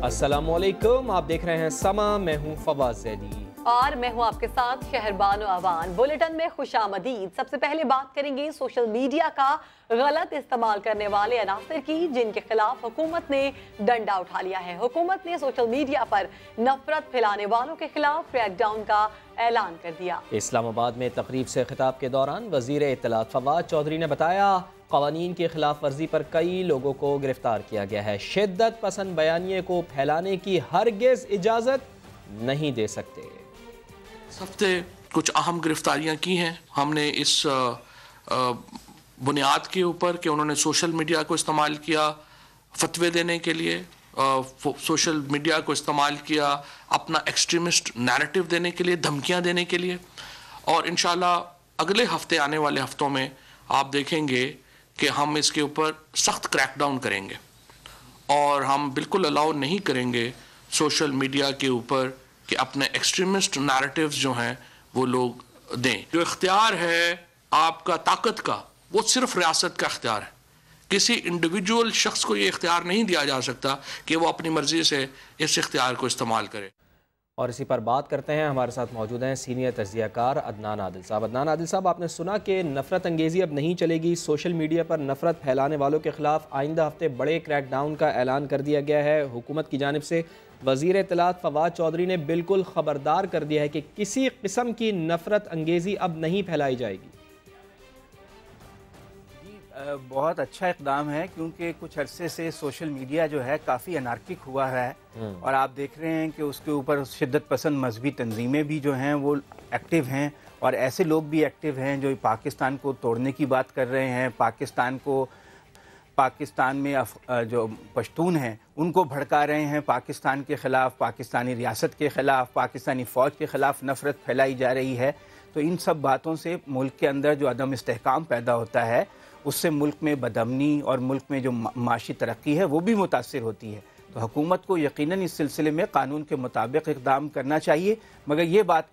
अस्सलामुअलैकुम, आप देख रहे हैं समा। मैं हूं फवाद ज़ैदी और मैं हूं आपके साथ शहरबानो अवान। बुलेटिन में खुशामदीद। सबसे पहले बात करेंगे सोशल मीडिया का गलत इस्तेमाल करने वाले अनासर की, जिनके खिलाफ हुकूमत ने डंडा उठा लिया है। हुकूमत ने सोशल मीडिया पर नफरत फैलाने वालों के खिलाफ क्रैकडाउन का ऐलान कर दिया। इस्लामाबाद में तकरीब से खिताब के दौरान वज़ीर इत्तलात फवाद चौधरी ने बताया, क़वानीन की खिलाफ वर्जी पर कई लोगों को गिरफ्तार किया गया है। शिद्दत पसंद बयानिए को फैलाने की हरगिज़ इजाज़त नहीं दे सकते। इस हफ्ते कुछ अहम गिरफ्तारियां की हैं हमने इस बुनियाद के ऊपर कि उन्होंने सोशल मीडिया को इस्तेमाल किया फतवे देने के लिए, सोशल मीडिया को इस्तेमाल किया अपना एक्सट्रीमिस्ट नैरेटिव देने के लिए, धमकियां देने के लिए। और इंशाल्लाह अगले हफ्ते, आने वाले हफ्तों में आप देखेंगे कि हम इसके ऊपर सख्त क्रैकडाउन करेंगे और हम बिल्कुल अलाउ नहीं करेंगे सोशल मीडिया के ऊपर कि अपने एक्सट्रीमिस्ट नैरेटिव्स जो हैं वो लोग दें। जो इख्तियार है आपका ताकत का, वो सिर्फ रियासत का इख्तियार है। किसी इंडिविजुअल शख्स को ये इख्तियार नहीं दिया जा सकता कि वो अपनी मर्जी से इस इख्तियार को इस्तेमाल करे। और इसी पर बात करते हैं, हमारे साथ मौजूद हैं सीनियर तज्ज़ियाकार अदनान आदिल साहब। अदनान आदिल साहब, आपने सुना कि नफ़रत अंगेज़ी अब नहीं चलेगी। सोशल मीडिया पर नफ़रत फैलाने वालों के खिलाफ आइंदा हफ्ते बड़े क्रैकडाउन का ऐलान कर दिया गया है हुकूमत की जानिब से। वज़ीर इत्तलात फवाद चौधरी ने बिल्कुल ख़बरदार कर दिया है कि किसी किस्म की नफ़रत अंगेज़ी अब नहीं फैलाई जाएगी। बहुत अच्छा इक़दाम है, क्योंकि कुछ अरसे से सोशल मीडिया जो है काफ़ी अनार्किक हुआ है और आप देख रहे हैं कि उसके ऊपर शिद्दत पसंद मजहबी तंजीमें भी जो हैं वो एक्टिव हैं और ऐसे लोग भी एक्टिव हैं जो पाकिस्तान को तोड़ने की बात कर रहे हैं, पाकिस्तान में जो पश्तून हैं उनको भड़का रहे हैं, पाकिस्तान के ख़िलाफ़, पाकिस्तानी रियासत के ख़िलाफ़, पाकिस्तानी फ़ौज के ख़िलाफ़ नफ़रत फैलाई जा रही है। तो इन सब बातों से मुल्क के अंदर जो अदम इस्तेहकाम पैदा होता है, उससे मुल्क में बदअमनी और मुल्क में जो माशी तरक्की है वो भी मुतासिर होती है। तो हुकूमत को यकीनन इस सिलसिले में कानून के मुताबिक इक़दाम करना चाहिए, मगर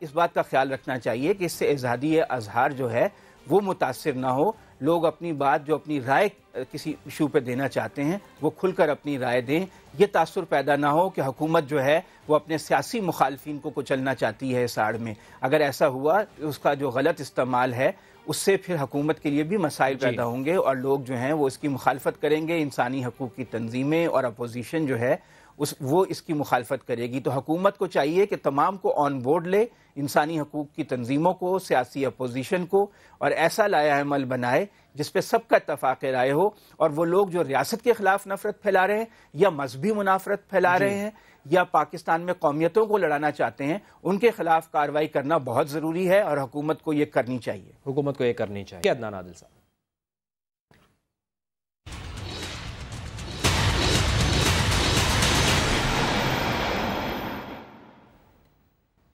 इस बात का ख्याल रखना चाहिए कि इससे आज़ादी अज़हार जो है वो मुतासिर ना हो। लोग अपनी बात, जो अपनी राय किसी इशू पे देना चाहते हैं, वो खुलकर अपनी राय दें। ये तासुर पैदा ना हो कि हुकूमत जो है वो अपने सियासी मुखालफिन को कुचलना चाहती है इस आड़ में। अगर ऐसा हुआ, उसका जो गलत इस्तेमाल है उससे फिर हुकूमत के लिए भी मसाइल पैदा होंगे और लोग जो हैं वो इसकी मुखालफत करेंगे। इंसानी हकूक़ की तंजीमें और अपोजिशन जो है वो इसकी मुखालफत करेगी। तो हुकूमत को चाहिए कि तमाम को ऑन बोर्ड ले, इंसानी हकूक़ की तंजीमों को, सियासी अपोजिशन को, और ऐसा लाया अमल बनाए जिस पे सबका इत्तफाक़ राय हो। और वो लोग जो रियासत के ख़िलाफ़ नफ़रत फैला रहे हैं या मजहबी मुनाफरत फैला रहे हैं या पाकिस्तान में कौमियतों को लड़ाना चाहते हैं, उनके खिलाफ कार्रवाई करना बहुत ज़रूरी है और हुकूमत को ये करनी चाहिए। हुकूमत को ये करनी चाहिए। अदनान आदिल साहब।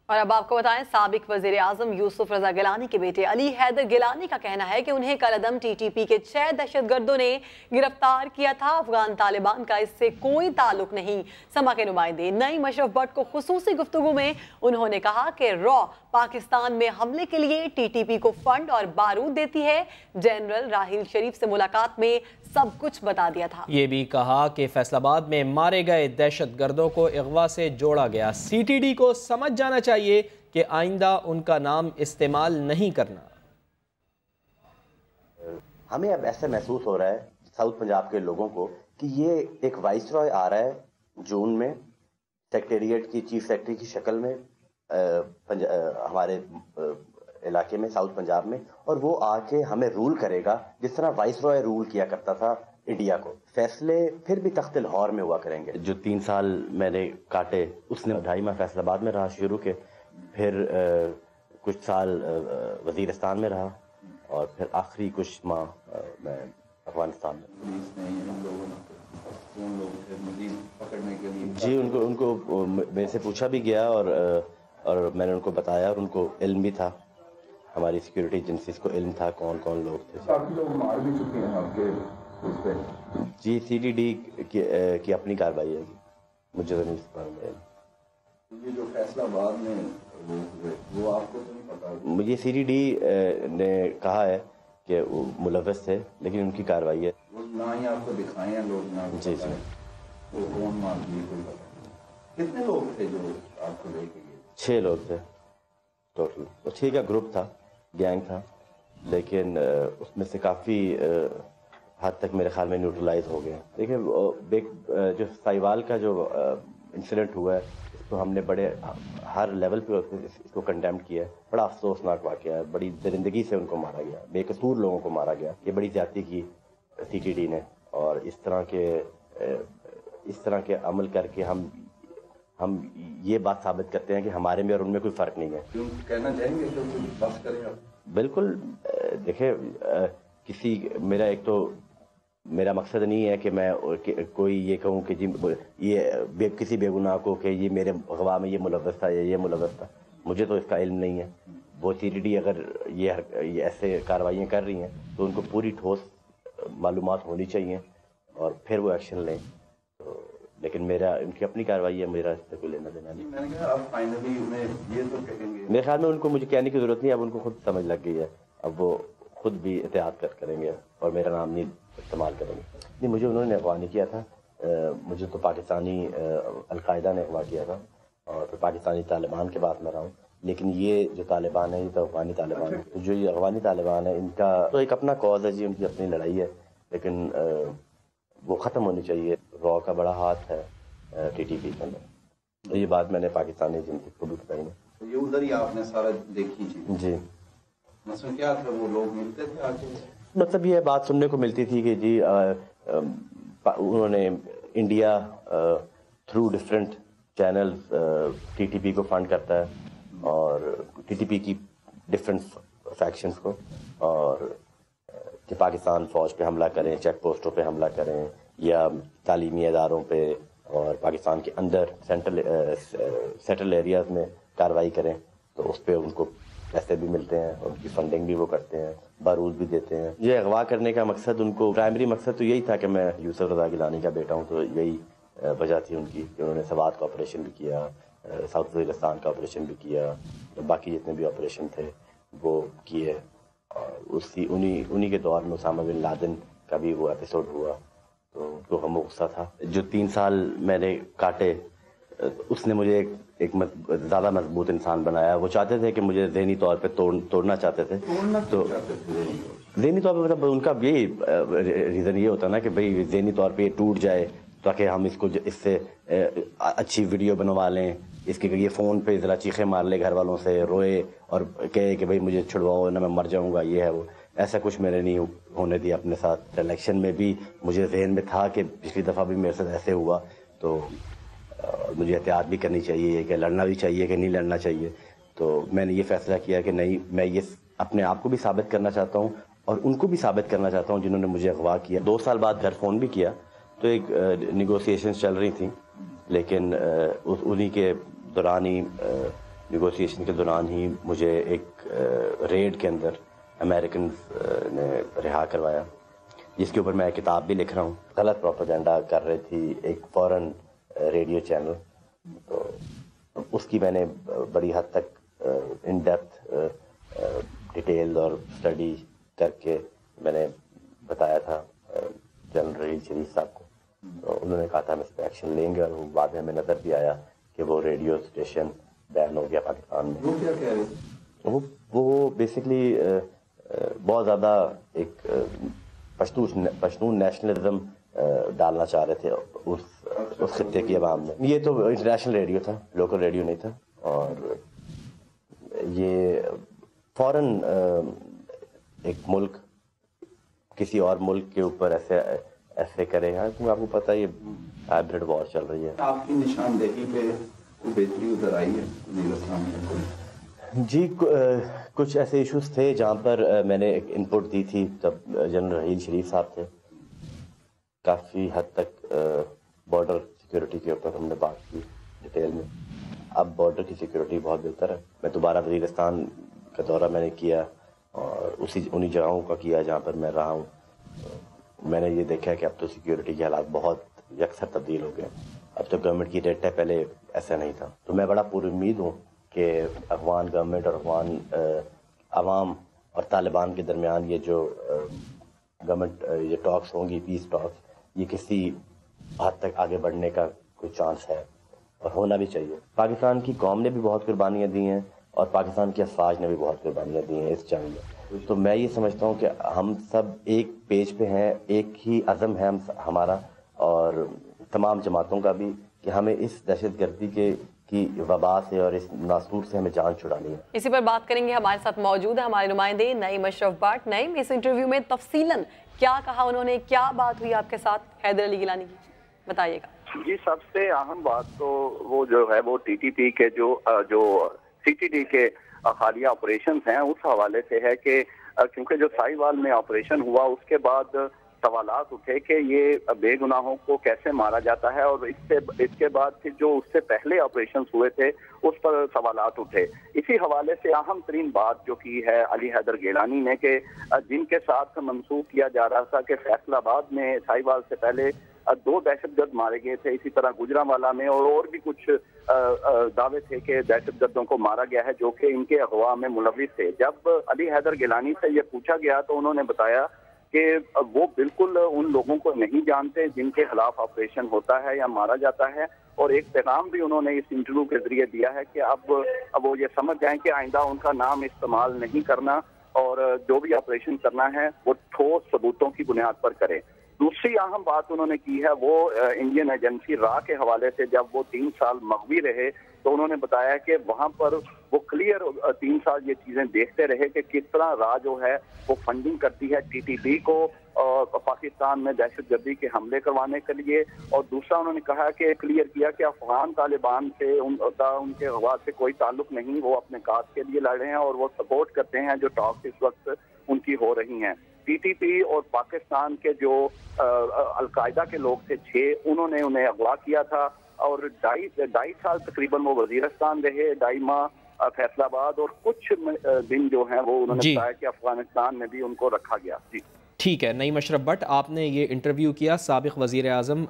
और अब आपको बताएं, साबिक वज़ीर आज़म यूसुफ रज़ा गिलानी के बेटे अली हैदर गिलानी का कहना है कि उन्हें कलअदम TTP के 6 दहशतगर्दों ने गिरफ्तार किया था। अफगान तालिबान का इससे कोई ताल्लुक नहीं। समा के नुमाइंदे नईम अशरफ भट्ट को खुसूसी गुफ्तगू में उन्होंने कहा कि रॉ पाकिस्तान में हमले के लिए TTP को फंड और बारूद देती है। जनरल राहील शरीफ से मुलाकात में सब कुछ बता दिया था। ये भी कहा कि फैसलाबाद में मारे गए दहशतगर्दों को अगवा से जोड़ा गया। CTD को समझ जाना चाहिए कि आइंदा उनका नाम इस्तेमाल नहीं करना। हमें अब ऐसा महसूस हो रहा है साउथ पंजाब के लोगों को कि ये एक वाइसरॉय आ रहा है जून में सेक्रेटेरिएट की चीफ सेक्रेटरी की शक्ल में हमारे इलाके में, साउथ पंजाब में, और वो आके हमें रूल करेगा जिस तरह वाइसरॉय रूल किया करता था इंडिया को। फैसले फिर भी तख्त लाहौर में हुआ करेंगे। जो 3 साल मैंने काटे, उसने 2.5 माह फैसलाबाद में रहा शुरू के, फिर कुछ साल वजीरिस्तान में रहा और फिर आखिरी कुछ माह मैं अफगानिस्तान में। जी, उनको मेरे से पूछा भी गया और मैंने उनको बताया और उनको इल्म भी था, हमारी सिक्योरिटी एजेंसीज को इल्म था कौन कौन लोग थे। काफी लोग मार भी चुके हैं आपके उस पे। जी, CTD की अपनी कार्रवाई है, मुझे तो नहीं पता। ये जो फैसलाबाद में वो आपको तो नहीं पता? मुझे CTD ने कहा है कि वो मुलव्वस थे, लेकिन उनकी कार्रवाई है। ना ही आपको दिखाए हैं लोग ना। जी जी, वो कौन मार दिए कोई पता? کتنے لوگ تھے جو آپ کو لے کے گئے؟ 6 لوگ تھے ٹوٹل. 6 کا گروپ تھا, گینگ تھا, لیکن اس میں سے کافی حد تک میرے خیال میں نیوٹرلائز ہو گئے. دیکھیں جو سائیوال کا جو انسیڈنٹ ہوا ہے اس کو ہم نے بڑے ہر لیول پہ اس کو کنڈیم کیا ہے. بڑا افسوسناک واقعہ ہے, بڑی درندگی سے ان کو مارا گیا, بے قصور لوگوں کو مارا گیا. یہ بڑی زیادتی کی CTD نے, اور اس طرح کے عمل کر کے ہم یہ بات ثابت کرتے ہیں کہ ہمارے میں اور ان میں کوئی فرق نہیں ہے. کہنا چاہیں گے کہ بس کریں آپ؟ بالکل. دیکھیں میرا مقصد نہیں ہے کہ میں کوئی یہ کہوں کہ جی یہ کسی بے گناہ کو کہ یہ میرے اغوا میں یہ ملوث تھا یا یہ ملوث تھا. مجھے تو اس کا علم نہیں ہے. وہ CTD اگر یہ ایسے کارروائیاں کر رہی ہیں تو ان کو پوری ٹھوس معلومات ہونی چاہیے اور پھر وہ ایکشن لیں. لیکن ان کی اپنی کارروائی ہے, میرا اس سے کوئی لینا دینا نہیں. میں نے کہا آپ فائنلی یہ تو کہیں گے. میرے خیال میں ان کو مجھے کہنے کی ضرورت نہیں, اب ان کو خود سمجھ لگ گئی ہے. اب وہ خود بھی احتیاط کریں گے اور میرا نام نہیں استعمال کریں گے. نہیں, مجھے انہوں نے اغوا نہیں کیا تھا. مجھے تو پاکستانی القاعدہ نے اغوا کیا تھا اور پھر پاکستانی طالبان کے بعد میں رہا ہوں. لیکن یہ جو طالبان ہے یہ تو افغانی طالبان ہے. تو جو یہ افغانی طالبان ہے ان کا تو ایک اپنا کاز ہے جی, ان کی اپنی لڑائی ہے, لیکن وہ ختم ہونی چاہیے. را کا بڑا ہاتھ ہے TTP کے اندر. یہ بات میں نے پاکستانی جنتا کو بھی بتائی ہے. یہ ادھر ہی آپ نے سارا دیکھی جی. مثلا کیا تھا, وہ لوگ ملتے تھے آ کے؟ مطلب یہ بات سننے کو ملتی تھی کہ جی انہوں نے India through different channel TTP کو فنڈ کرتا ہے اور TTP کی ڈفرینٹ فیکشنز کو, اور کہ پاکستان فوج پہ حملہ کریں, چیک پوسٹوں پہ حملہ کریں یا تعلیمی اداروں پہ اور پاکستان کے اندر سیٹل ایریاز میں کارروائی کریں. تو اس پہ ان کو پیسے بھی ملتے ہیں, ان کی فنڈنگ بھی وہ کرتے ہیں, بارود بھی دیتے ہیں. یہ اغوا کرنے کا مقصد, ان کو پرائمری مقصد تو یہی تھا کہ میں یوسف رضا گیلانی کا بیٹا ہوں, تو یہی وجہ تھی ان کی کہ انہوں نے سوات کا آپریشن بھی کیا, ساؤتھ وزیرستان کا آپریشن بھی کیا, باقی جتنے بھی آپریشن تھے وہ کیے. اور انہی کے دور میں اسامہ بن لادن کا بھی وہ ایپیسوڈ ہوا, تو ان کو غم و غصہ تھا. جو 3 سال میں نے کاٹے اس نے مجھے ایک زیادہ مضبوط انسان بنایا. وہ چاہتے تھے کہ مجھے ذہنی طور پہ توڑنا چاہتے تھے. تو ذہنی طور پہ مطلب ان کا یہی ریزن یہ ہوتا نا کہ بھئی ذہنی طور پہ یہ ٹوٹ جائے تاکہ ہم اس سے اچھی ویڈیو بنوا لیں, اس کے یہ فون پہ ذرا چیخیں مار لے گھر والوں سے, روئے اور کہے کہ بھئی مجھے چھڑواؤ نہ میں مر جاؤں گا, یہ ہے وہ. ایسا کچھ میرے نہیں ہونے دیا اپنے ساتھ. الیکشن میں بھی مجھے ذہن میں تھا کہ پچھلی دفعہ بھی میرے ساتھ ایسے ہوا, تو مجھے احتیاط بھی کرنی چاہیے کہ لڑنا بھی چاہیے کہ نہیں لڑنا چاہیے. تو میں نے یہ فیصلہ کیا کہ نہیں, میں یہ اپنے آپ کو بھی ثابت کرنا چاہتا ہوں اور ان کو بھی ثابت کرنا چاہتا ہوں جنہوں نے مجھے اغوا کیا. 2 سال بعد گھر فون بھی کیا تو ایک نیگوسیشنز چل رہی تھیں, لیکن انہی کے دوران ہی نیگوسیشن کے دوران ہی مجھے ایک ریڈ کے اندر امریکنز نے رہا کروایا, جس کے اوپر میں کتاب بھی لکھ رہا ہوں. غلط پروپیگنڈا کر رہی تھی ایک فورن ریڈیو چینل, تو اس کی میں نے بڑی حد تک ان ڈیپتھ ڈیٹیل اور اسٹڈی کر کے میں نے بتایا تھا جنرل رحیل شریف صاحب کو. تو انہوں نے کہا تھا ہم اس پہ ایکشن لیں گے, اور بعد میں ہمیں نظر بھی آیا کہ وہ ریڈیو اسٹیشن بین ہو گیا پاکستان میں. وہ کیا کہہ رہے تھے؟ وہ بیسکلی بہت زیادہ ایک پشتون نیشنلزم ڈالنا چاہ رہے تھے اس خطے کی عوام میں. یہ تو انٹرنیشنل ریڈیو تھا, لوکل ریڈیو نہیں تھا. اور یہ فوراً ایک ملک کسی اور ملک کے اوپر ایسے کرے گا, کیونکہ آپ کو پتہ ہے یہ ہائبرڈ وار چل رہی ہے. آپ کی نشاندہی پہ کوئی بہتری ادھر آئی ہے وزیرستان میں؟ جی کچھ ایسے ایشوز تھے جہاں پر میں نے ایک انپٹ دی تھی. تب جنرل رحیل شریف صاحب تھے. کافی حد تک بارڈر سیکیورٹی کے اوپر ہم نے بات کی ڈیٹیل میں. اب بارڈر کی سیکیورٹی بہت بہتر ہے. میں دوبارہ وزیرستان کا دورہ میں نے کیا اور انہی جگہوں کا کیا جہاں پر میں رہا ہوں. میں نے یہ دیکھا کہ اب تو سیکیورٹی کے حالات بہت یکسر تبدیل ہو گئے. اب تو گورنمنٹ کی ریٹ ہے, پہلے ایسا نہیں تھا. تو میں بڑا پر امید ہوں کہ افغان گورنمنٹ اور افغان عوام اور طالبان کے درمیان یہ جو گورنمنٹ یہ ٹاکس ہوں گی, پیس ٹاکس, یہ کسی حد تک آگے بڑھنے کا کوئی چانس ہے. اور ہونا بھی چاہیے. پاکستان کی قوم نے بھی بہت قربانیاں دی ہیں اور پاکستان کی افواج نے بھی بہت قربانیاں دی ہیں اس جنگ میں. تو میں یہ سمجھتا ہوں کہ ہم سب ایک پیج پہ ہیں, ایک ہی عزم ہے ہمارا اور تمام جماعتوں کا بھی, کہ ہمیں اس دہشت گردی کی وبا سے اور اس ناسور سے ہمیں جان چھڑانی ہے. اسی پر بات کریں گے. ہمارے ساتھ موجود ہے ہمارے نمائندے نعیم اشرف بٹ. نعیم, اس انٹرویو میں تفصیلاً کیا کہا انہوں نے, کیا بات ہوئی آپ کے ساتھ حیدر علی گیلانی کی, بتائیے گا. جی, سب سے اہم بات تو وہ جو ہے وہ ٹی ٹی پی کے جو سی ٹی ڈی کے حالیہ آپریشنز ہیں اس حوالے سے ہے کہ کیونکہ جو ساہیوال میں آپریشن ہوا اس کے بعد سوالات اٹھے کہ یہ بے گناہوں کو کیسے مارا جاتا ہے, اور اس کے بعد کہ جو اس سے پہلے آپریشنز ہوئے تھے اس پر سوالات اٹھے. اسی حوالے سے اہم ترین بات جو کی ہے علی حیدر گیلانی نے کہ جن کے ساتھ منسوخ کیا جا رہا تھا کہ فیصل آباد میں ساہیوال سے پہلے 2 دہشت گرد مارے گئے تھے, اسی طرح گجرانوالہ میں اور بھی کچھ دعوے تھے کہ دہشت گردوں کو مارا گیا ہے جو کہ ان کے اغوا میں ملوث تھے. جب علی حیدر گیلانی سے یہ پوچھا گیا تو انہوں نے بتایا کہ وہ بالکل ان لوگوں کو نہیں جانتے جن کے خلاف آپریشن ہوتا ہے یا مارا جاتا ہے, اور ایک پیغام بھی انہوں نے اس انٹرویو کے ذریعے دیا ہے کہ اب وہ یہ سمجھ جائیں کہ آئندہ ان کا نام استعمال نہیں کرنا اور جو بھی آپریشن کرنا ہے وہ ٹھوس ثبوتوں کی بنیاد پر کریں. دوسری اہم بات انہوں نے کی ہے وہ انڈین ایجنسی را کے حوالے سے, جب وہ 3 سال مغوی رہے تو انہوں نے بتایا کہ وہاں پر وہ کلیئر 3 سال یہ چیزیں دیکھتے رہے کہ کس طرح را جو ہے وہ فنڈنگ کرتی ہے ٹی ٹی پی کو پاکستان میں دہشت گردی کے حملے کروانے کے لیے. اور دوسرا انہوں نے کہا کہ کلیئر کیا کہ افغان طالبان سے ان کے اغوا سے کوئی تعلق نہیں, وہ اپنے کاز کے لیے لڑ رہے ہیں اور وہ سپورٹ کرتے ہیں جو ٹاکس اس وقت ان کی ہو رہی ہیں. ٹی ٹی پی اور پاکستان کے جو القاعدہ کے لوگ تھے 6, انہوں نے انہیں اغوا کیا تھا اور 2.5 سال تقریباً وہ وزیرستان رہے, 2.5 ماہ فیصل آباد, اور کچھ دن جو ہیں وہ انہوں نے بتایا کہ افغانستان میں بھی ان کو رکھا گیا. جی ٹھیک ہے. نعیم اشرف بٹ, آپ نے یہ انٹرویو کیا سابق وزیر اعظم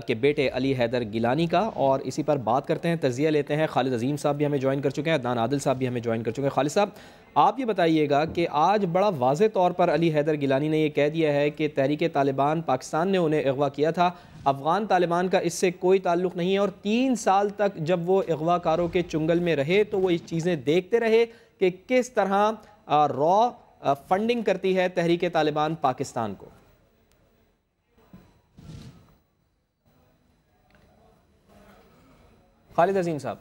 کے بیٹے علی حیدر گیلانی کا, اور اسی پر بات کرتے ہیں, تجزیہ لیتے ہیں. خالد عظیم صاحب بھی ہمیں جوائن کر چکے ہیں, عدنان عادل صاحب بھی ہمیں جوائن کر چکے ہیں. خالد صاحب, آپ یہ بتائیے گا کہ آج بڑا واضح طور پر علی حیدر گیلانی نے یہ کہہ دیا ہے کہ تحریک طالبان پاکستان نے انہیں اغوا کیا تھا, افغان طالبان کا اس سے کوئی تعلق نہیں ہے, اور 3 سال تک جب وہ اغوا کاروں کے چنگل میں رہے تو وہ اس چیزیں دیکھتے رہے کہ کس طرح فنڈنگ کرتی ہے تحریک طالبان پاکستان کو. خالد عظیم صاحب.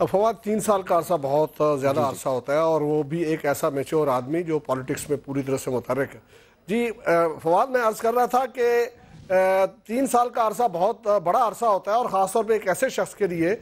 فواد, 3 سال کا عرصہ بہت زیادہ عرصہ ہوتا ہے, اور وہ بھی ایک ایسا میچور آدمی جو پالیٹکس میں پوری طرح سے متحرک ہے. جی فواد, میں عرض کر رہا تھا کہ 3 سال کا عرصہ بہت بڑا عرصہ ہوتا ہے, اور خاص طور پہ ایک ایسے شخص کے لیے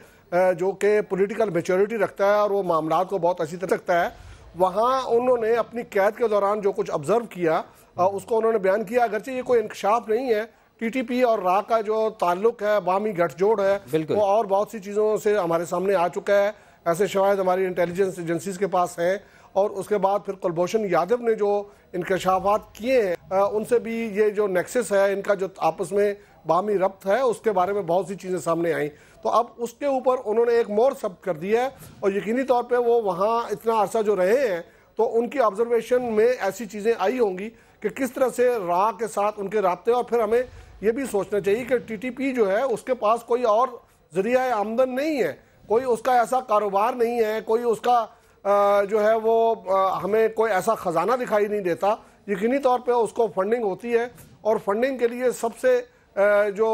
جو کہ پولیٹیکل میچورٹی رکھتا ہے اور وہ معاملات کو بہت اچھی طرح رکھتا ہے. وہاں انہوں نے اپنی قید کے دوران جو کچھ آبزرو کیا اس کو انہوں نے بیان کیا. اگرچہ یہ کوئی انکشاف نہیں ہے, ٹی ٹی پی اور را کا جو تعلق ہے, باہمی گٹھ جوڑ ہے, وہ اور بہت سی چیزوں سے ہمارے سامنے آ چکا ہے. ایسے شواہد ہماری انٹیلیجنس ایجنسیز کے پاس ہیں, اور اس کے بعد پھر کلبھوشن یادو نے جو انکشافات کیے ہیں ان سے بھی یہ جو نیکسس ہے, ان کا جو آپس میں باہمی ربط ہے, اس کے بارے میں بہت سی چیزیں سامنے آئیں. تو اب اس کے اوپر انہوں نے ایک مور ثبت کر دیا ہے, اور یقینی طور پہ وہ وہاں اتنا عرصہ جو رہے ہیں تو ان کی آبزرویشن میں ایسی چیزیں آئی ہوں گی کہ کس طرح سے را کے ساتھ ان کے رابطے. اور پھر ہمیں یہ بھی سوچنا چاہیے کہ ٹی ٹی پی جو ہے اس کے پاس کوئی اور ذریعہ آمدن نہیں ہے, کوئی اس کا ایسا کاروبار نہیں ہے, کوئی اس کا جو ہے وہ ہمیں کوئی ایسا خزانہ دکھائی نہیں دیتا. یقینی طور پہ اس کو فنڈنگ ہوتی ہے, اور فنڈنگ کے لیے سب سے جو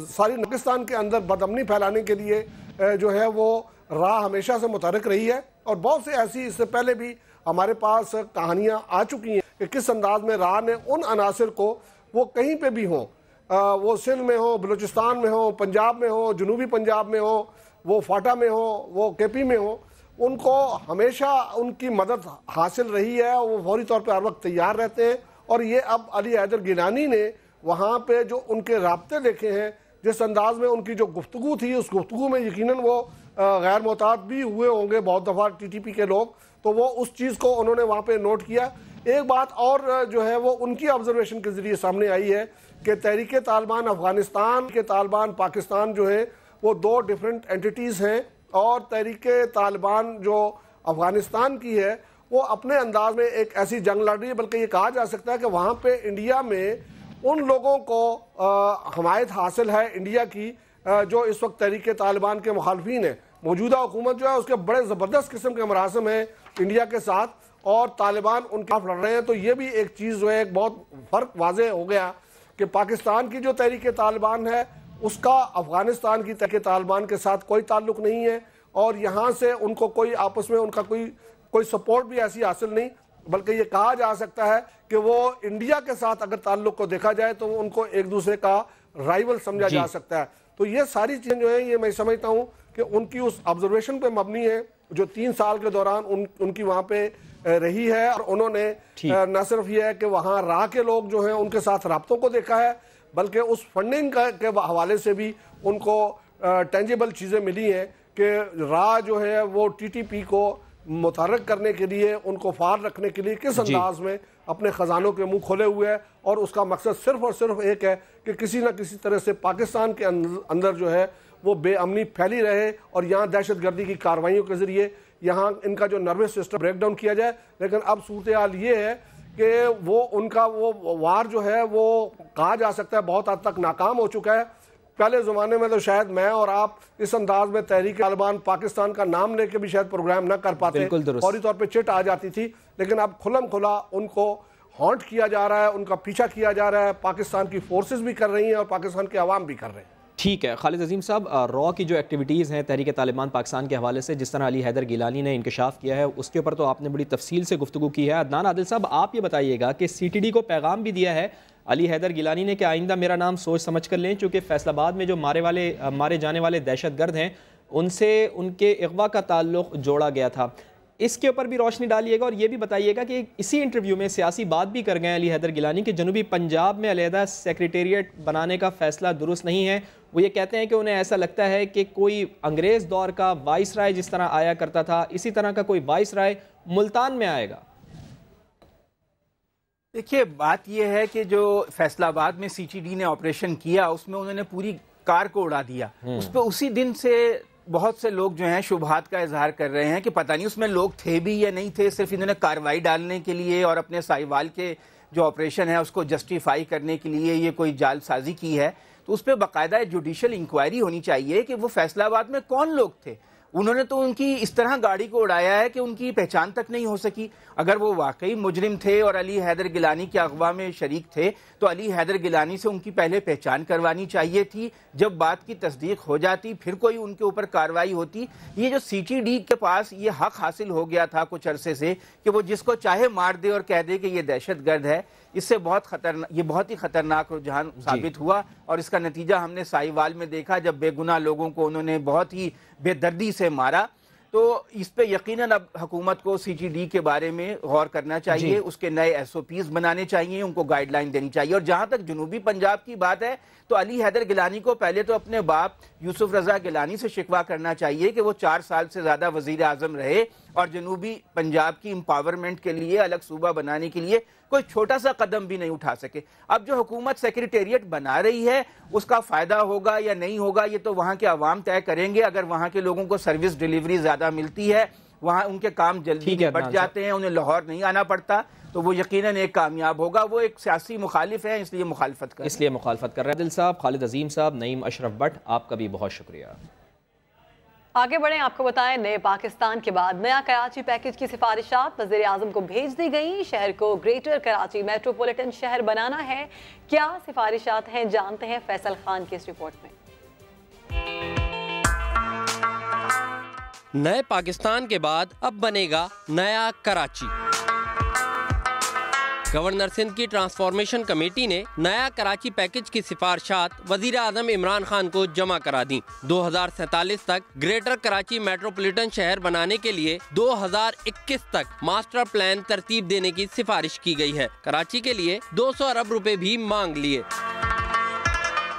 ساری پاکستان کے اندر بدامنی پھیلانے کے لیے جو ہے وہ راہ ہمیشہ سے متحرک رہی ہے. اور بہت سے ایسی اس سے پہلے بھی ہمارے پاس کہانیاں آ چکی ہیں کہ کس انداز میں راہ نے ان عناصر کو, وہ کہیں پہ بھی ہوں, وہ سندھ میں ہوں, بلوچستان میں ہوں, پنجاب میں ہوں, جنوبی پنجاب میں ہوں, وہ فاٹا میں ہوں, وہ کے پی میں ہوں, ان کو ہمیشہ ان کی مدد حاصل رہی ہے. وہ فوری طور پہ ہر وقت تیار رہتے ہیں. اور یہ اب علی حیدر گیلانی نے وہاں پہ جو ان کے رابطے دیکھے ہیں, جس انداز میں ان کی جو گفتگو تھی, اس گفتگو میں یقیناً وہ غیر محتاط بھی ہوئے ہوں گے بہت دفعہ ٹی ٹی پی کے لوگ, تو وہ اس چیز کو انہوں نے وہاں پہ نوٹ کیا. ایک بات اور جو ہے وہ ان کی آبزرویشن کے ذریعے سامنے آئی ہے کہ تحریک طالبان افغانستان کے طالبان پاکستان جو ہیں وہ 2 ڈیفرنٹ اینٹیٹیز ہیں, اور تحریک طالبان جو افغانستان کی ہے وہ اپنے انداز میں ایک ایسی جنگ لڑ رہی ہے. بلکہ یہ کہا جا سکتا ہے کہ وہاں پہ انڈیا میں उन लोगों को हमायत हासिल है इंडिया की जो इस वक्त तहरीक तालिबान के मुखालफीन हैं। मौजूदा हुकूमत जो है उसके बड़े ज़बरदस्त किस्म के मरासम हैं इंडिया के साथ, और तालिबान उनके खिलाफ लड़ रहे हैं। तो ये भी एक चीज़ जो है एक बहुत फ़र्क वाज़ेह हो गया कि पाकिस्तान की जो तहरीक तालिबान है उसका अफ़गानिस्तान की तहरीक तालिबान के साथ कोई ताल्लुक़ नहीं है, और यहाँ से उनको कोई आपस में उनका कोई सपोर्ट भी ऐसी हासिल नहीं, बल्कि ये कहा जा सकता है कि वो इंडिया के साथ अगर ताल्लुक़ को देखा जाए तो उनको एक दूसरे का राइवल समझा जा सकता है। तो ये सारी चीज़ें जो है ये मैं समझता हूँ कि उनकी उस ऑब्जर्वेशन पे मबनी है जो 3 साल के दौरान उनकी वहाँ पे रही है, और उन्होंने न सिर्फ ये है कि वहाँ राह के लोग जो हैं उनके साथ राब्तों को देखा है, बल्कि उस फंडिंग के हवाले से भी उनको टेंजिबल चीज़ें मिली हैं कि राह जो है वो TTP को मुतहर्रिक करने के लिए, उनको फार रखने के लिए किस अंदाज में अपने ख़जानों के मुंह खोले हुए है, और उसका मकसद सिर्फ और सिर्फ एक है कि किसी न किसी तरह से पाकिस्तान के अंदर जो है वो बेअमनी फैली रहे, और यहाँ दहशत गर्दी की कार्रवाइयों के ज़रिए यहाँ इनका जो नर्वस सिस्टम ब्रेक डाउन किया जाए। लेकिन अब सूरत हाल ये है कि वो उनका वो वार जो है वो कहा जा सकता है बहुत हद तक नाकाम हो चुका है। पहले ज़माने में तो शायद मैं और आप इस अंदाज में तहरीक तालिबान पाकिस्तान का नाम लेके भी शायद प्रोग्राम न कर पाते, फौरी तौर पे चिट आ जाती थी, लेकिन अब खुलम खुला उनको हॉन्ट किया जा रहा है, उनका पीछा किया जा रहा है, पाकिस्तान की फोर्सेस भी कर रही हैं और पाकिस्तान के अवाम भी कर रहे हैं। ठीक है खालिद अजीम साहब, रॉ की जो एक्टिविटीज़ हैं तहरीक तालिबान पाकिस्तान के हवाले से, जिस तरह अली हैदर गिलानी ने इंकशाफ किया है, उसके ऊपर तो आपने बड़ी तफसील से गुफ्तगू की है। अदनान आदिल साहब, आप ये बताइएगा कि CTD को पैगाम भी दिया है अली हैदर गिलानी ने कि आइंदा मेरा नाम सोच समझ कर लें, चूँकि फैसलाबाद में जो मारे जाने वाले दहशतगर्द हैं उनसे उनके अगवा का ताल्लुक़ जोड़ा गया था। इसके ऊपर भी रोशनी डालिएगा, और ये भी बताइएगा कि इसी इंटरव्यू में सियासी बात भी कर गए अली हैदर गिलानी कि जनूबी पंजाब में अलहदा सेक्रेटेरिएट बनाने का फ़ैसला दुरुस्त नहीं है। वो ये कहते हैं कि उन्हें ऐसा लगता है कि कोई अंग्रेज़ दौर का वाइस राय जिस तरह आया करता था, इसी तरह का कोई वाइस राय मुल्तान में आएगा। देखिए, बात यह है कि जो फैसलाबाद में CTD ने ऑपरेशन किया उसमें उन्होंने पूरी कार को उड़ा दिया। उस पर उसी दिन से बहुत से लोग जो हैं शुबहात का इजहार कर रहे हैं कि पता नहीं उसमें लोग थे भी या नहीं थे, सिर्फ इन्होंने कार्रवाई डालने के लिए और अपने साहिवाल के जो ऑपरेशन है उसको जस्टिफाई करने के लिए ये कोई जालसाजी की है। तो उस पर बाकायदा जुडिशल इंक्वायरी होनी चाहिए कि वो फैसलाबाद में कौन लोग थे। उन्होंने तो उनकी इस तरह गाड़ी को उड़ाया है कि उनकी पहचान तक नहीं हो सकी। अगर वो वाकई मुजरिम थे और अली हैदर गिलानी के अगवा में शरीक थे तो अली हैदर गिलानी से उनकी पहले पहचान करवानी चाहिए थी। जब बात की तस्दीक हो जाती फिर कोई उनके ऊपर कार्रवाई होती। ये जो CTD के पास ये हक हासिल हो गया था कुछ अरसे से कि वो जिसको चाहे मार दे और कह दे कि ये दहशतगर्द है, इससे बहुत ही खतरनाक रुझान साबित हुआ। और इसका नतीजा हमने साहिवाल में देखा जब बेगुनाह लोगों को उन्होंने बहुत ही बेदर्दी से मारा। तो इस पे यकीनन अब हुकूमत को CTD के बारे में गौर करना चाहिए, उसके नए SOPs बनाने चाहिए, उनको गाइडलाइन देनी चाहिए। और जहां तक जनूबी पंजाब की बात है तो अली हैदर गिलानी को पहले तो अपने बाप यूसुफ रजा गिलानी से शिकवा करना चाहिए कि वो 4 साल से ज़्यादा वज़ीर आज़म रहे और जनूबी पंजाब की एम्पावरमेंट के लिए, अलग सूबा बनाने के लिए कोई छोटा सा कदम भी नहीं उठा सके। अब जो हुकूमत सेक्रेटेरिएट बना रही है उसका फ़ायदा होगा या नहीं होगा ये तो वहाँ के अवाम तय करेंगे। अगर वहाँ के लोगों को सर्विस डिलीवरी ज़्यादा मिलती है, वहाँ उनके काम जल्दी बढ़ जाते हैं, उन्हें लाहौर नहीं आना पड़ता, तो वो यकीनन एक कामयाब होगा। वो एक सियासी मुखालिफ है इसलिए मुखालफत कर रहे हैं। दिल साहब, खालिद अजीम साहब, नईम अशरफ भट्ट, आपका भी बहुत शुक्रिया। आगे बढ़ें, आपको बताएं नए पाकिस्तान के बाद नया कराची पैकेज की सिफारिशात वज़ीर आज़म को भेज दी गई। शहर को ग्रेटर कराची मेट्रोपॉलिटन शहर बनाना है। क्या सिफारिशात हैं, जानते हैं फैसल खान की इस रिपोर्ट में। नए पाकिस्तान के बाद अब बनेगा नया कराची। गवर्नर सिंध की ट्रांसफॉर्मेशन कमेटी ने नया कराची पैकेज की सिफारिशात वजीर आज़म इमरान खान को जमा करा दी। 2047 तक ग्रेटर कराची मेट्रोपॉलिटन शहर बनाने के लिए 2021 तक मास्टर प्लान तरतीब देने की सिफारिश की गई है। कराची के लिए 200 अरब रुपए भी मांग लिए।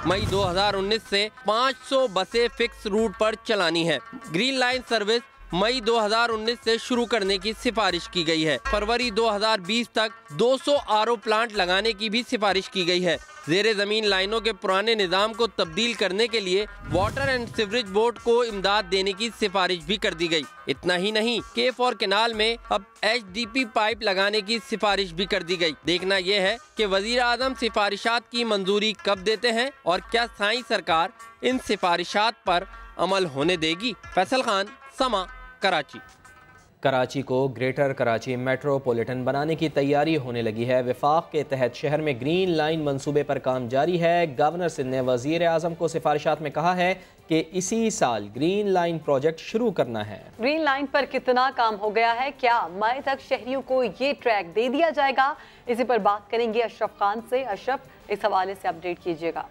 मई 2019 से 500 बसें फिक्स रूट पर चलानी है। ग्रीन लाइन सर्विस मई 2019 से शुरू करने की सिफारिश की गई है। फरवरी 2020 तक 200 आरओ प्लांट लगाने की भी सिफारिश की गई है। ज़ेरे ज़मीन लाइनों के पुराने निज़ाम को तब्दील करने के लिए वाटर एंड सीवरेज बोर्ड को इमदाद देने की सिफारिश भी कर दी गई। इतना ही नहीं, केफ और केनाल में अब HDP पाइप लगाने की सिफारिश भी कर दी गई। देखना यह है कि वज़ीर आज़म सिफारिशात की मंजूरी कब देते हैं और क्या साईं सरकार इन सिफारिशात पर अमल होने देगी। फैसल खान, समा, कराची। कराची को ग्रेटर कराची मेट्रोपॉलिटन बनाने की तैयारी होने लगी है। वफाक के तहत शहर में ग्रीन लाइन मंसूबे पर काम जारी है। गवर्नर सिंध ने वज़ीर आज़म को सिफारिशात में कहा है कि इसी साल ग्रीन लाइन प्रोजेक्ट शुरू करना है। ग्रीन लाइन पर कितना काम हो गया है, क्या मई तक शहरियों को ये ट्रैक दे दिया जाएगा? इसी पर बात करेंगे अशरफ खान से। अशरफ, इस हवाले से अपडेट कीजिएगा।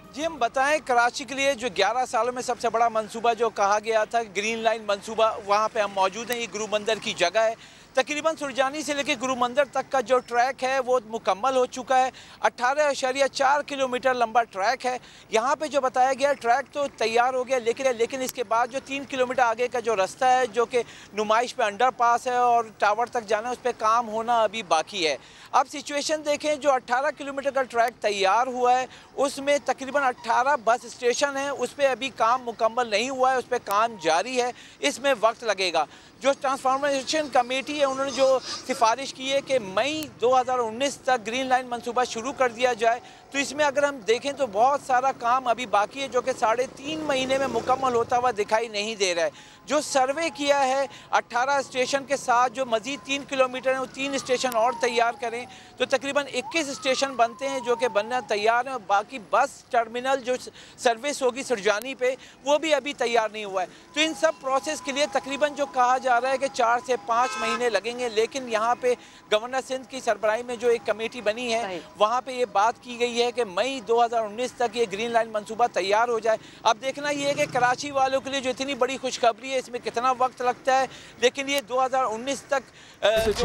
जी, हम बताएं, कराची के लिए जो 11 सालों में सबसे बड़ा मंसूबा जो कहा गया था ग्रीन लाइन मंसूबा, वहाँ पे हम मौजूद हैं। ये गुरु मंदिर की जगह है। तकरीबन सुरजानी से लेकर गुरु मंदिर तक का जो ट्रैक है वो मुकम्मल हो चुका है। 18.4 किलोमीटर लंबा ट्रैक है। यहाँ पे जो बताया गया ट्रैक तो तैयार हो गया, लेकिन इसके बाद जो 3 किलोमीटर आगे का जो रास्ता है जो कि नुमाइश पे अंडरपास है और टावर तक जाना है, उस पर काम होना अभी बाकी है। अब सिचुएशन देखें, जो 18 किलोमीटर का ट्रैक तैयार हुआ है उसमें तकरीबन 18 बस स्टेशन है, उस पर अभी काम मुकम्मल नहीं हुआ है, उस पर काम जारी है, इसमें वक्त लगेगा। जो ट्रांसफॉर्मेशन कमेटी है उन्होंने जो सिफारिश की है कि मई 2019 तक ग्रीन लाइन मंसूबा शुरू कर दिया जाए, तो इसमें अगर हम देखें तो बहुत सारा काम अभी बाकी है जो कि 3.5 महीने में मुकम्मल होता हुआ दिखाई नहीं दे रहा है। जो सर्वे किया है 18 स्टेशन के साथ जो मज़ीद 3 किलोमीटर है, वो 3 स्टेशन और तैयार करें तो तकरीबन 21 स्टेशन बनते हैं जो कि बनना तैयार हैं। बाकी बस टर्मिनल जो सर्विस होगी सुरजानी पे, वो भी अभी तैयार नहीं हुआ है। तो इन सब प्रोसेस के लिए तकरीबन जो कहा जा रहा है कि 4 से 5 महीने लगेंगे। लेकिन यहाँ पे गवर्नर सिंध की सरबराही में जो एक कमेटी बनी है, वहाँ पे ये बात की गई है कि मई 2019 तक ये ग्रीन लाइन मंसूबा तैयार हो जाए। अब देखना ये है कि कराची वालों के लिए जो इतनी बड़ी खुशखबरी है, इसमें कितना वक्त लगता है, लेकिन ये 2019 तक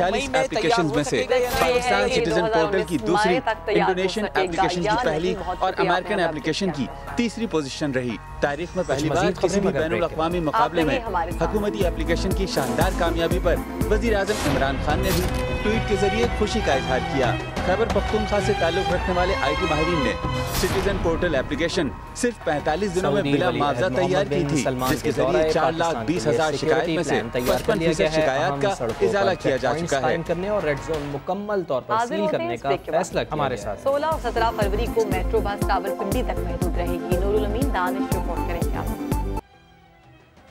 मई में तैयार हो सकेगा। पाकिस्तान सिटीजन पोर्टल की दूसरी, इंडोनेशियन एप्लीकेशन की पहली और अमेरिकन एप्लीकेशन की तीसरी पोजीशन रही। तारीख में पहली बार किसी भी बैनुल अक़वामी मुकाबले में हुकूमती एप्लीकेशन की शानदार कामयाबी पर वज़ीर आज़म इमरान खान ने भी ट्वीट के जरिए खुशी का इजहार किया। खैबर पख्तूनख्वा से ताल्लुक रखने वाले IT माहिरीन ने सिटीजन पोर्टल एप्लीकेशन सिर्फ 45 दिनों में बिला मुआवजा तैयार की थी, जिसके जरिए 4,20,000 शिकायत में से 55% शिकायत का इजाला किया जा चुका है। करने और रेड जोन मुकम्मल तौर पर सील करने का फैसला हमारे साथ 16 और 17 फरवरी को मेट्रो बस रावलपिंडी तक महदूद रहेगी। नूरुल अमीन, दानिश रिपोर्ट करेंगे आप।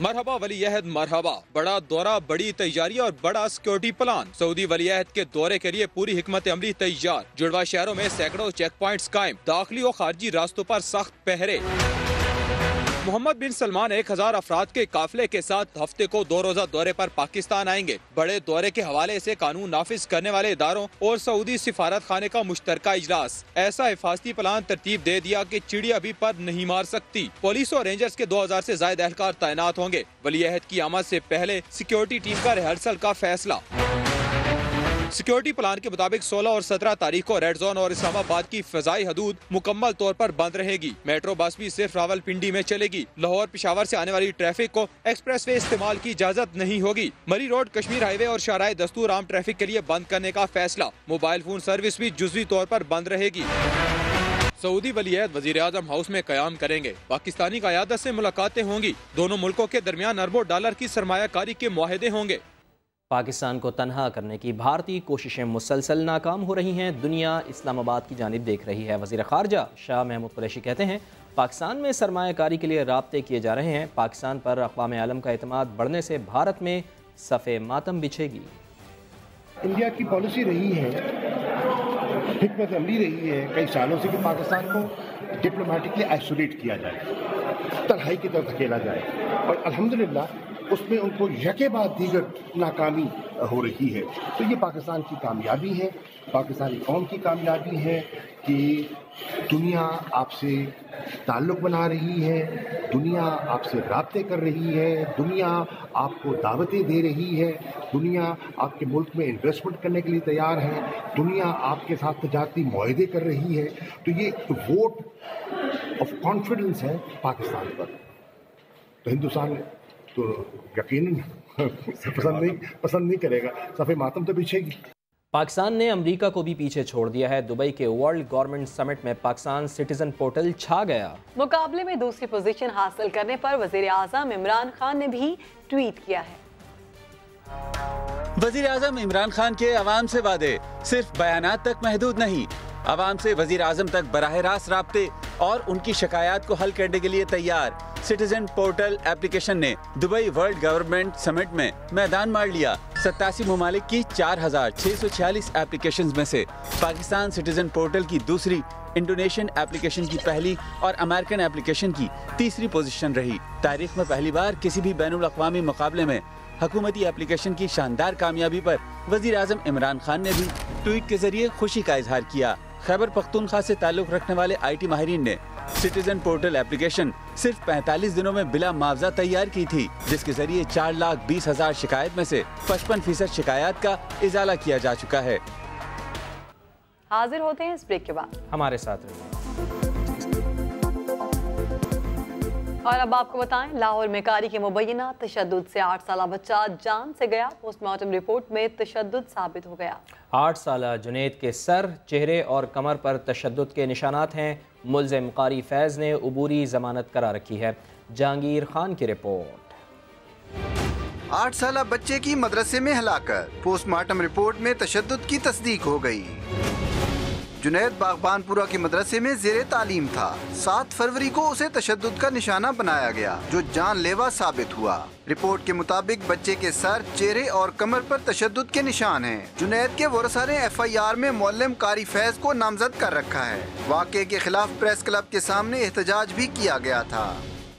मरहबा वलीअहद मरहबा, बड़ा दौरा, बड़ी तैयारी और बड़ा सिक्योरिटी प्लान। सऊदी वलीअहद के दौरे के लिए पूरी हिकमत अमली तैयार। जुड़वा शहरों में सैकड़ों चेक पॉइंट्स कायम, दाखिली और खारजी रास्तों पर सख्त पहरे। मोहम्मद बिन सलमान 1000 अफराद के काफिले के साथ हफ्ते को 2 रोजा दौरे पर पाकिस्तान आएंगे। बड़े दौरे के हवाले से कानून नाफिज करने वाले इदारों और सऊदी सिफारत खाने का मुश्तरका इजलास। ऐसा हिफाजती प्लान तरतीब दे दिया कि चिड़िया भी पर नहीं मार सकती। पुलिस और रेंजर्स के 2000 से ज्यादा एहलकार तैनात होंगे। वलीअहद की आमद से पहले सिक्योरिटी टीम का रिहर्सल का फैसला। सिक्योरिटी प्लान के मुताबिक 16 और 17 तारीख को रेड जोन और इस्लामाबाद की फजाई हदूद मुकम्मल तौर पर बंद रहेगी। मेट्रो बस भी सिर्फ रावलपिंडी में चलेगी। लाहौर पेशावर से आने वाली ट्रैफिक को एक्सप्रेस वे इस्तेमाल की इजाजत नहीं होगी। मरी रोड, कश्मीर हाईवे और शाहराह दस्तूर आम ट्रैफिक के लिए बंद करने का फैसला। मोबाइल फोन सर्विस भी जुज़वी तौर पर बंद रहेगी। सऊदी वलीअहद वज़ीर आज़म हाउस में क़याम करेंगे। पाकिस्तानी क़यादत से मुलाकातें होंगी। दोनों मुल्कों के दरमियान अरबों डॉलर की सरमायाकारी के मुआहदे होंगे। पाकिस्तान को तनहा करने की भारतीय कोशिशें मुसलसल नाकाम हो रही हैं। दुनिया इस्लामाबाद की जानिब देख रही है। वज़ीर ख़ारजा शाह महमूद कुरैशी कहते हैं पाकिस्तान में सरमायाकारी के लिए राब्ते किए जा रहे हैं। पाकिस्तान पर अक़वाम आलम का एतमाद बढ़ने से भारत में सफ़े मातम बिछेगी। इंडिया की पॉलिसी रही है, हिकमत अमली रही है कई सालों से कि पाकिस्तान को डिप्लोमेटिकली आइसोलेट किया जाए, तन्हाई की तरफ धकेला जाए, और अल्हम्दुलिल्लाह उसमें उनको यके बाद दीगर नाकामी हो रही है। तो ये पाकिस्तान की कामयाबी है, पाकिस्तानी कौम की कामयाबी है कि दुनिया आपसे ताल्लुक़ बना रही है, दुनिया आपसे राब्ते कर रही है, दुनिया आपको दावतें दे रही है, दुनिया आपके मुल्क में इन्वेस्टमेंट करने के लिए तैयार है, दुनिया आपके साथ तजारती मुआहदे कर रही है। तो ये वोट ऑफ कॉन्फिडेंस है पाकिस्तान पर। تو ہندوستان تو یقیناً پسند نہیں کرے گا، صفِ ماتم تو پیچھے گی۔ پاکستان نے امریکہ کو بھی پیچھے چھوڑ دیا ہے۔ دبئی کے ورلڈ گورنمنٹ سمٹ میں پاکستان سٹیزن پورٹل چھا گیا۔ مقابلے میں دوسری پوزیشن حاصل کرنے پر وزیر اعظم عمران خان نے بھی ٹویٹ کیا ہے۔ وزیر اعظم عمران خان کے عوام سے وعدے صرف بیانات تک محدود نہیں، عوام سے وزیر اعظم تک براہ راست رابطے اور ان کی شکایات کو حل کرنے کے لیے تیار۔ سٹیزن پورٹل ایپلیکیشن نے دبئی ورلڈ گورنمنٹ سمٹ میں میدان مار لیا۔ 87 ممالک کی 4646 ایپلیکیشنز میں سے پاکستان سٹیزن پورٹل کی دوسری، انڈونیشین ایپلیکیشن کی پہلی اور امریکن ایپلیکیشن کی تیسری پوزیشن رہی۔ تاریخ میں پہلی بار کسی بھی بین الاقوامی مقابلے میں حکومتی ایپلیکیشن کی شاندار کامیابی پر وزیر اعظم عمران خان نے بھی ٹویٹ کے ذریعے خوشی کا اظہار کیا۔ خیبر پختونخوا سے تعلق رکھنے والے آئی ٹی ماہرین نے سٹیزن پورٹل ایپلیکیشن صرف 45 دنوں میں بلا معاوضہ تیار کی تھی، جس کے ذریعے 4,20,000 شکایت میں سے 55% شکایات کا ازالہ کیا جا چکا ہے۔ حاضر ہوتے ہیں اس بریک کے بعد، ہمارے ساتھ رہیے۔ اور اب آپ کو بتائیں، لاہور میں کاری کے مبینہ تشدد سے 8 سالہ بچہ جان سے گیا۔ پوسٹ مارٹم رپورٹ میں تشدد ثابت ہو گیا۔ 8 سالہ جنید کے سر، چہرے اور کمر پر تشدد کے نشانات ہیں۔ ملزم قاری فیض نے عبوری ضمانت کرا رکھی ہے۔ جہانگیر خان کی رپورٹ۔ 8 سالہ بچے کی مدرسے میں ہلاکت، پوسٹ مارٹم رپورٹ میں تشدد کی تصدیق ہو گئی۔ جنید باغبان پورہ کے مدرسے میں زیر تعلیم تھا۔ 7 فروری کو اسے تشدد کا نشانہ بنایا گیا، جو جان لیوا ثابت ہوا۔ رپورٹ کے مطابق بچے کے سر، چہرے اور کمر پر تشدد کے نشان ہیں۔ جنید کے ورثاء نے FIR میں معلم قاری فیض کو نامزد کر رکھا ہے۔ واقعے کے خلاف پریس کلب کے سامنے احتجاج بھی کیا گیا تھا۔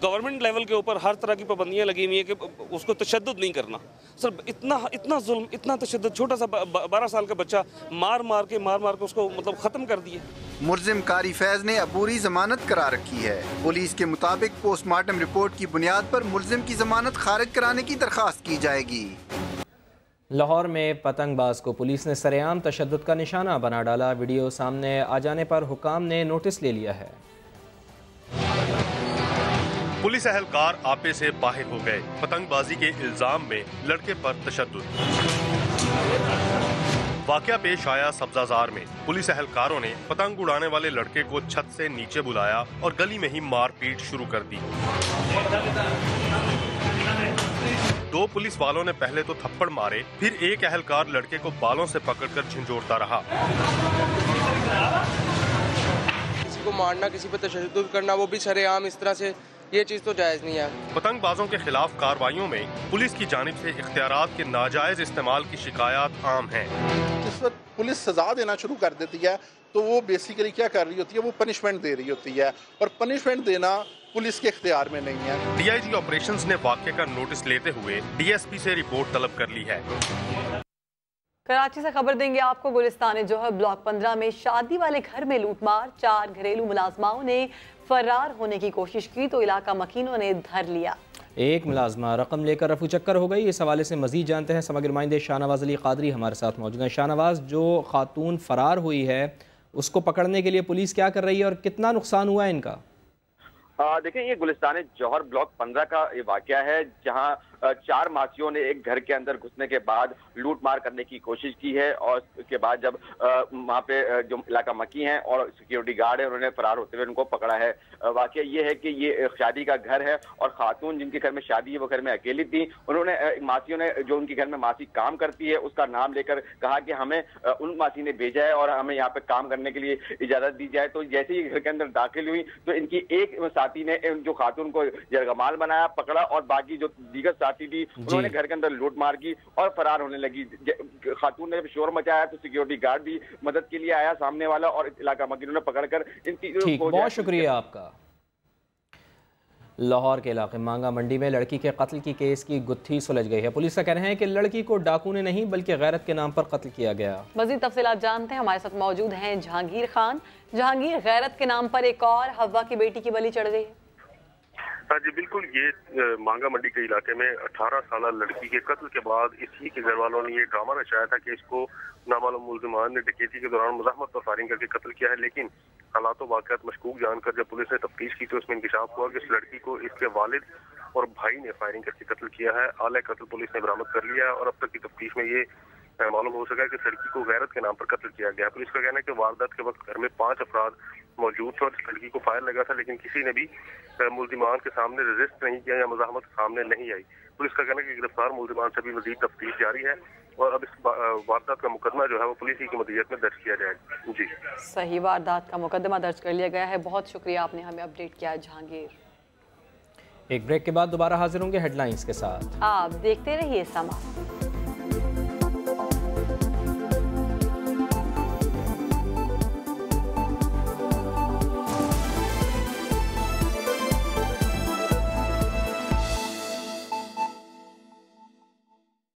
گورنمنٹ لیول کے اوپر ہر طرح کی پابندیاں لگی ہوئی ہیں کہ اس کو تشدد نہیں کرنا۔ سر اتنا ظلم، اتنا تشدد، چھوٹا سا 12 سال کا بچہ مار مار کے اس کو ختم کر دیا۔ ملزم قاری فیض نے عبوری ضمانت کرا رکھی ہے۔ پولیس کے مطابق پوسٹ مارٹم رپورٹ کی بنیاد پر ملزم کی ضمانت خارج کرانے کی درخواست کی جائے گی۔ لاہور میں پتنگ باز کو پولیس نے سرعام تشدد کا نشانہ بنا ڈالا۔ ویڈیو سامنے آ جانے پر حکام نے نوٹس لے لیا ہے۔ پولیس اہلکار آپے سے باہر ہو گئے، پتنگ بازی کے الزام میں لڑکے پر تشدد۔ واقعہ پیش آیا سبزہ میں۔ پولیس اہلکاروں نے پتنگ اڑانے والے لڑکے کو چھت سے نیچے بلایا اور گلی میں ہی مار پیٹ شروع کر دی۔ 2 پولیس والوں نے پہلے تو تھپڑ مارے، پھر ایک اہلکار لڑکے کو بالوں سے پکڑ کر جھنجھوڑتا رہا۔ کسی کو مارنا، کسی پہ تشدد کرنا، وہ بھی سرعام اس طرح سے، یہ چیز تو جائز نہیں ہے۔ پتنگ بازوں کے خلاف کارروائیوں میں پولیس کی جانب سے اختیارات کے ناجائز استعمال کی شکایات عام ہیں۔ جس وقت پولیس سزا دینا شروع کر دیتی ہے تو وہ بیسیکلی کیا کر رہی ہوتی ہے، وہ پنشمنٹ دے رہی ہوتی ہے، اور پنشمنٹ دینا پولیس کے اختیار میں نہیں ہے۔ DIG آپریشنز نے واقعے کا نوٹس لیتے ہوئے DSP سے رپورٹ طلب کر لی ہے۔ کراچی سے خبر دیں گے آپ کو۔ گلستان جوہر بلاک 15 میں شادی والے گھر میں لوٹ مار، 4 گھریلو ملازماؤں نے فرار ہونے کی کوشش کی تو علاقہ مکینوں نے دھر لیا۔ ایک ملازمہ رقم لے کر رفو چکر ہو گئی۔ اس حوالے سے مزید جانتے ہیں سماجی نمائندے شاہ نواز علی قادری ہمارے ساتھ موجود ہیں۔ شاہ نواز، جو خاتون فرار ہوئی ہے اس کو پکڑنے کے لیے پولیس کیا کر رہی ہے اور کتنا نقصان ہوا ہے ان کا؟ دیکھیں، یہ گلستان جوہر بلاک 15 کا یہ واقعہ ہے، جہاں 4 ماسیوں نے ایک گھر کے اندر گھسنے کے بعد لوٹ مار کرنے کی کوشش کی ہے، اور اس کے بعد جب وہاں پہ جو علاقہ مکی ہیں اور سیکیورٹی گارڈ ہیں، انہوں نے فرار ہوتے ہوئے ان کو پکڑا ہے۔ واقعہ یہ ہے کہ یہ شادی کا گھر ہے اور خاتون جن کے گھر میں شادی ہے وہ گھر میں اکیلی تھی۔ انہوں نے ماسیوں نے، جو ان کے گھر میں ماسی کام کرتی ہے، اس کا نام لے کر کہا کہ ہمیں ان ماسی نے بھیجا ہے اور ہمیں یہاں پہ کام کرنے کے لیے اجازت دی جائے۔ تو جیسے ہی گھر کے اندر داخل ہوئی تو ان کی ایک ساتھی نے جو خاتون کو جرگمال بنایا، پکڑا، اور باقی جو دیگر ساتھی تھی انہوں نے گھر کے اندر لوٹ مار کی اور فرار ہونے لگی۔ خاتون نے جب شور مچایا تو سیکیورٹی گارڈ بھی مدد کے لیے آیا سامنے والا، اور علاقہ مکینوں نے پکڑ کر ان تینوں کو۔ بہت شکریہ آپ کا۔ لاہور کے علاقے مانگا منڈی میں لڑکی کے قتل کی کیس کی گتھی سلجھ گئی ہے۔ پولیس کا کہنا ہے کہ لڑکی کو ڈاکو نے نہیں بلکہ غیرت کے نام پر قتل کیا گیا۔ مزید تفصیلات جانتے ہیں، ہمارے ساتھ موجود ہیں جہانگیر خان۔ جہانگیر، غیرت کے نام پر ایک اور ہوا کی بیٹی کی بلی چڑھ گئی ہے۔ جی بالکل، یہ مانگا منڈی کے علاقے میں 18 سالہ لڑکی کے قتل کے بعد اسی کے گھر والوں نے یہ ڈرامہ رچایا تھا کہ اس کو نامعلوم ملزمان نے ڈکیتی کے دوران مزاحمت اور فائرنگ کر کے قتل کیا ہے، لیکن हालात वाक़यात मशकूक जानकर जब पुलिस ने तफ्तीश की तो इसमें इंकशाफ हुआ कि इस लड़की को इसके वालिद और भाई ने फायरिंग करके कत्ल किया है। आले कत्ल पुलिस ने बरामद कर लिया है और अब तक की तफ्तीश में ये मालूम हो सका है कि इस लड़की को गैरत के नाम पर कत्ल किया गया। पुलिस का कहना है कि वारदात के वक्त घर में 5 अफराद मौजूद थे और इस लड़की को फायर लगा था, लेकिन किसी ने भी मुल्जिमान के सामने रेजिस्ट नहीं किया या मज़ाहमत सामने नहीं आई। पुलिस का कहना है कि गिरफ्तार मुल्जिमान से भी मज़ीद तफ्तीश जारी है और अब इस वारदात का मुकदमा जो है वो पुलिस की मदीयत में दर्ज किया जाएगा। जी सही, वारदात का मुकदमा दर्ज कर लिया गया है। बहुत शुक्रिया, आपने हमें अपडेट किया जहांगीर। एक ब्रेक के बाद दोबारा हाजिर होंगे हेडलाइंस के साथ। आप देखते रहिए समा।